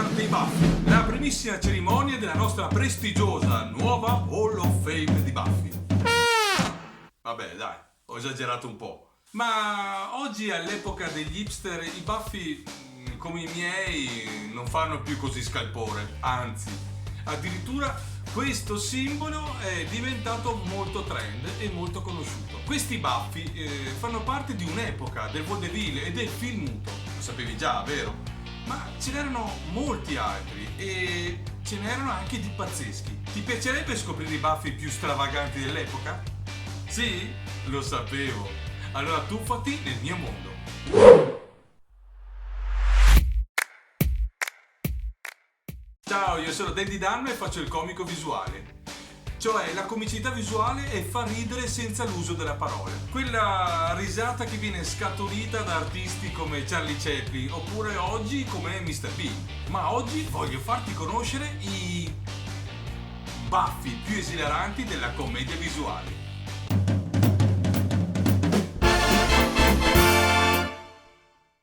durante i Buffy, la primissima cerimonia della nostra prestigiosa nuova Hall of Fame di Buffy. Vabbè, dai, ho esagerato un po'. Ma oggi, all'epoca degli hipster, i Buffy, come i miei, non fanno più così scalpore. Anzi, addirittura questo simbolo è diventato molto trend e molto conosciuto. Questi Buffy fanno parte di un'epoca del vaudeville e del film muto. Lo sapevi già, vero? Ma ce n'erano molti altri e ce n'erano anche di pazzeschi. Ti piacerebbe scoprire i Buffy più stravaganti dell'epoca? Sì? Lo sapevo. Allora tuffati nel mio mondo. Ciao, io sono Dandy Dan e faccio il comico visuale. Cioè, la comicità visuale è far ridere senza l'uso della parola. Quella risata che viene scaturita da artisti come Charlie Chaplin oppure oggi come Mr. Bean. Ma oggi voglio farti conoscere i Buffy più esilaranti della commedia visuale.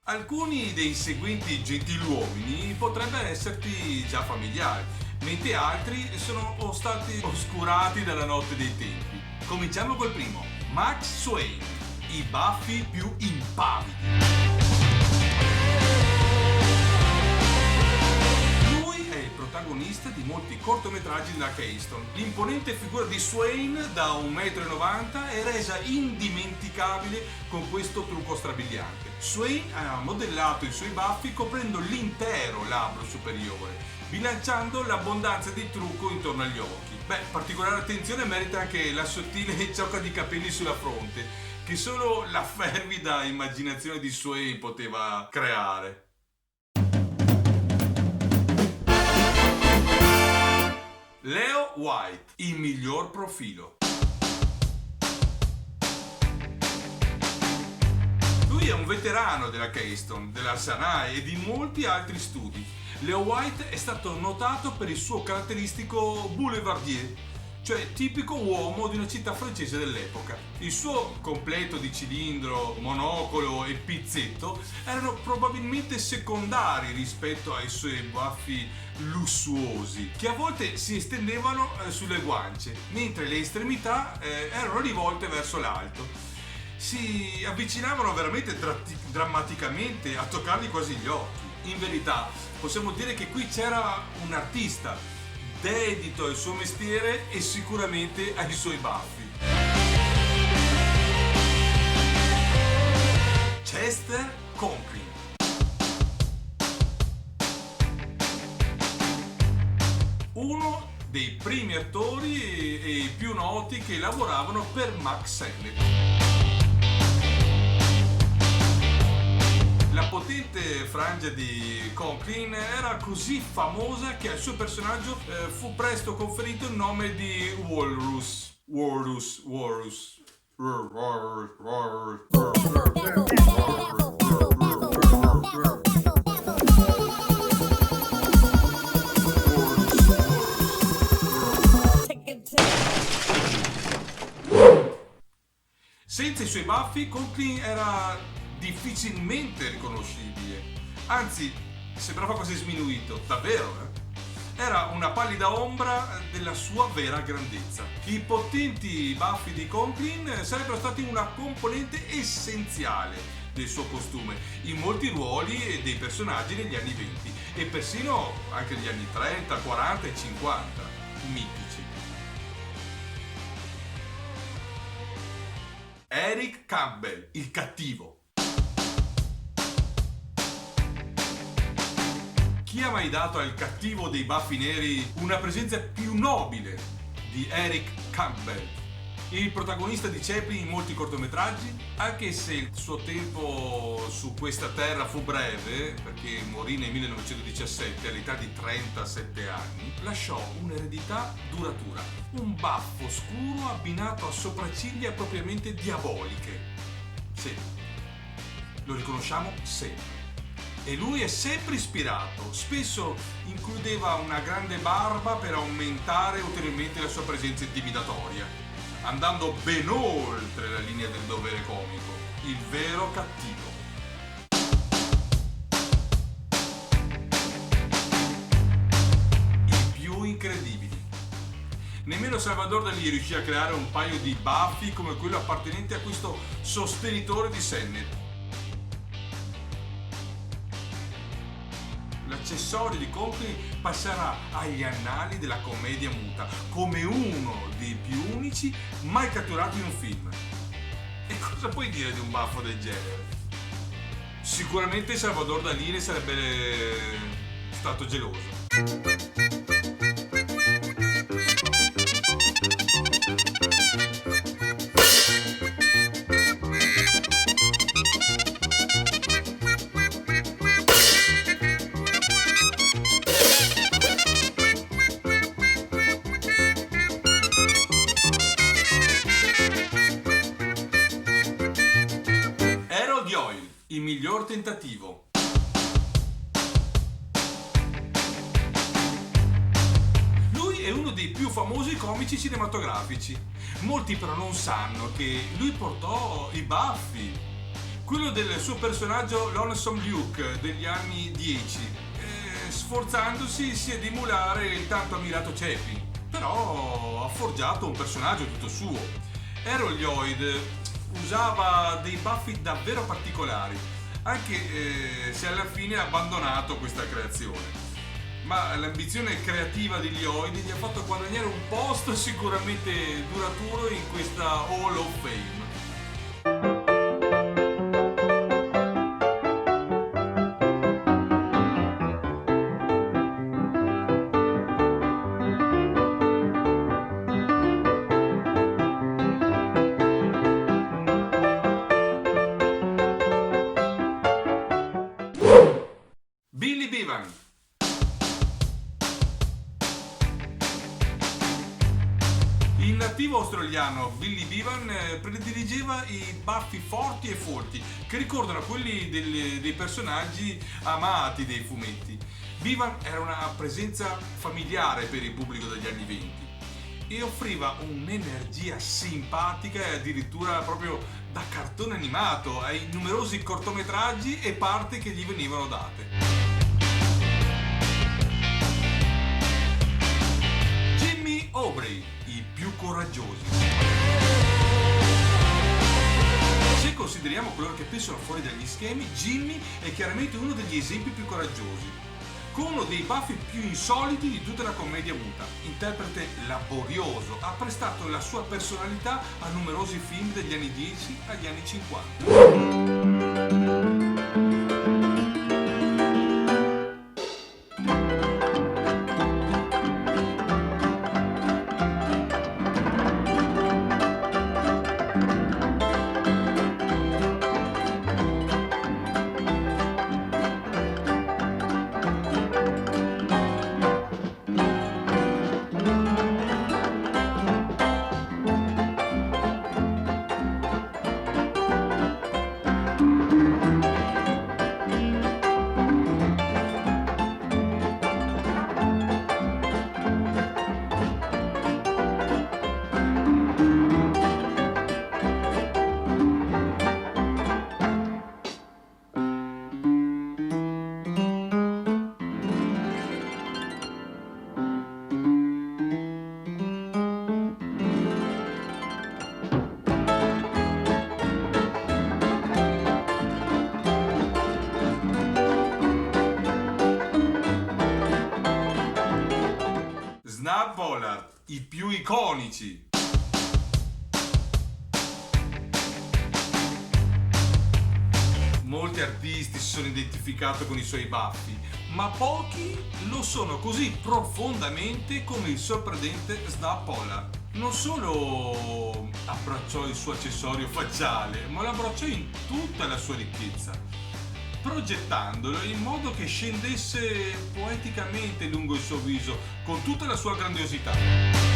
Alcuni dei seguenti gentiluomini potrebbero esserti già familiari, mentre altri sono stati oscurati dalla notte dei tempi. Cominciamo col primo, Max Swain, i Buffy più impavidi. Protagonista di molti cortometraggi della Keystone. L'imponente figura di Swain da 1,90 m è resa indimenticabile con questo trucco strabiliante. Swain ha modellato i suoi baffi coprendo l'intero labbro superiore, bilanciando l'abbondanza di trucco intorno agli occhi. Particolare attenzione merita anche la sottile ciocca di capelli sulla fronte, che solo la fervida immaginazione di Swain poteva creare. Leo White, il miglior profilo. Lui è un veterano della Keystone, della Sanae e di molti altri studi. Leo White è stato notato per il suo caratteristico boulevardier, cioè tipico uomo di una città francese dell'epoca. Il suo completo di cilindro, monocolo e pizzetto erano probabilmente secondari rispetto ai suoi baffi lussuosi, che a volte si estendevano sulle guance, mentre le estremità erano rivolte verso l'alto. Si avvicinavano veramente drammaticamente a toccargli quasi gli occhi. In verità, possiamo dire che qui c'era un artista dedito al suo mestiere e sicuramente ai suoi baffi. Chester Conklin. Uno dei primi attori e i più noti che lavoravano per Max Sennett. La potente frangia di Conklin era così famosa che al suo personaggio fu presto conferito il nome di Walrus. Senza i suoi baffi, Conklin era difficilmente riconoscibile. Anzi, sembrava quasi sminuito, davvero, Era una pallida ombra della sua vera grandezza. I potenti baffi di Conklin sarebbero stati una componente essenziale del suo costume in molti ruoli dei personaggi negli anni 20 e persino anche negli anni 30, 40 e 50, mitici. Eric Campbell, il cattivo. Chi ha mai dato al cattivo dei baffi neri una presenza più nobile di Eric Campbell? Il protagonista di Chaplin in molti cortometraggi, anche se il suo tempo su questa terra fu breve, perché morì nel 1917 all'età di 37 anni, lasciò un'eredità duratura, un baffo scuro abbinato a sopracciglia propriamente diaboliche. Sì, lo riconosciamo sempre. E lui è sempre ispirato, spesso includeva una grande barba per aumentare ulteriormente la sua presenza intimidatoria, andando ben oltre la linea del dovere comico, il vero cattivo. nemmeno Salvador Dalì riuscì a creare un paio di baffi come quello appartenente a questo sostenitore di Sennett. L'accessorio di Conkling passerà agli annali della commedia muta come uno dei più unici mai catturati in un film. E cosa puoi dire di un baffo del genere? Sicuramente Salvador Dalì ne sarebbe stato geloso. Il miglior tentativo. Lui è uno dei più famosi comici cinematografici. Molti però non sanno che lui portò i baffi. Quello del suo personaggio Lonesome Luke degli anni 10, sforzandosi sia di emulare il tanto ammirato Chaplin. Però ha forgiato un personaggio tutto suo. Harold Lloyd usava dei baffi davvero particolari, anche se alla fine ha abbandonato questa creazione. Ma l'ambizione creativa di Lloyd gli ha fatto guadagnare un posto sicuramente duraturo in questa Hall of Fame. Billy Bevan. Il nativo australiano Billy Bevan prediligeva i baffi forti e folti che ricordano quelli dei personaggi amati dei fumetti. Bevan era una presenza familiare per il pubblico degli anni 20 e offriva un'energia simpatica e addirittura proprio da cartone animato ai numerosi cortometraggi e parti che gli venivano date. Jimmy Aubrey, i più coraggiosi. Se consideriamo coloro che pensano fuori dagli schemi, Jimmy è chiaramente uno degli esempi più coraggiosi. Con uno dei baffi più insoliti di tutta la commedia muta, interprete laborioso, ha prestato la sua personalità a numerosi film degli anni 10 agli anni 50. Snap Pollard, i più iconici. Molti artisti si sono identificati con i suoi baffi, ma pochi lo sono così profondamente come il sorprendente Snap Pollard. Non solo abbracciò il suo accessorio facciale, ma lo abbracciò in tutta la sua ricchezza, progettandolo in modo che scendesse poeticamente lungo il suo viso con tutta la sua grandiosità.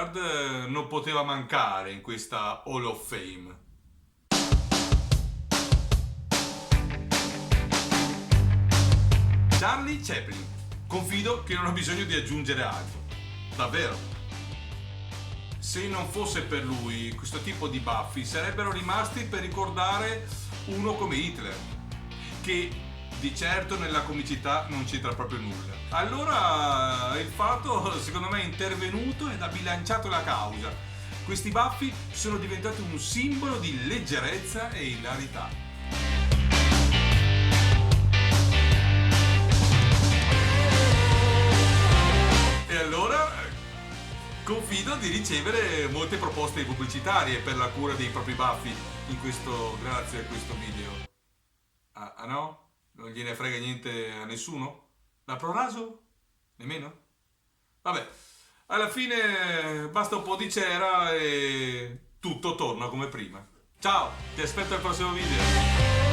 Richard non poteva mancare in questa Hall of Fame. Charlie Chaplin. Confido che non ho bisogno di aggiungere altro. Davvero. Se non fosse per lui, questo tipo di baffi sarebbero rimasti per ricordare uno come Hitler, che di certo nella comicità non c'entra proprio nulla. Allora il fatto, secondo me, è intervenuto ed ha bilanciato la causa. Questi baffi sono diventati un simbolo di leggerezza e ilarità. E allora confido di ricevere molte proposte pubblicitarie per la cura dei propri baffi grazie a questo video. Ah no? Non gliene frega niente a nessuno? La Proraso? Nemmeno? Vabbè, alla fine basta un po' di cera e tutto torna come prima. Ciao, ti aspetto al prossimo video.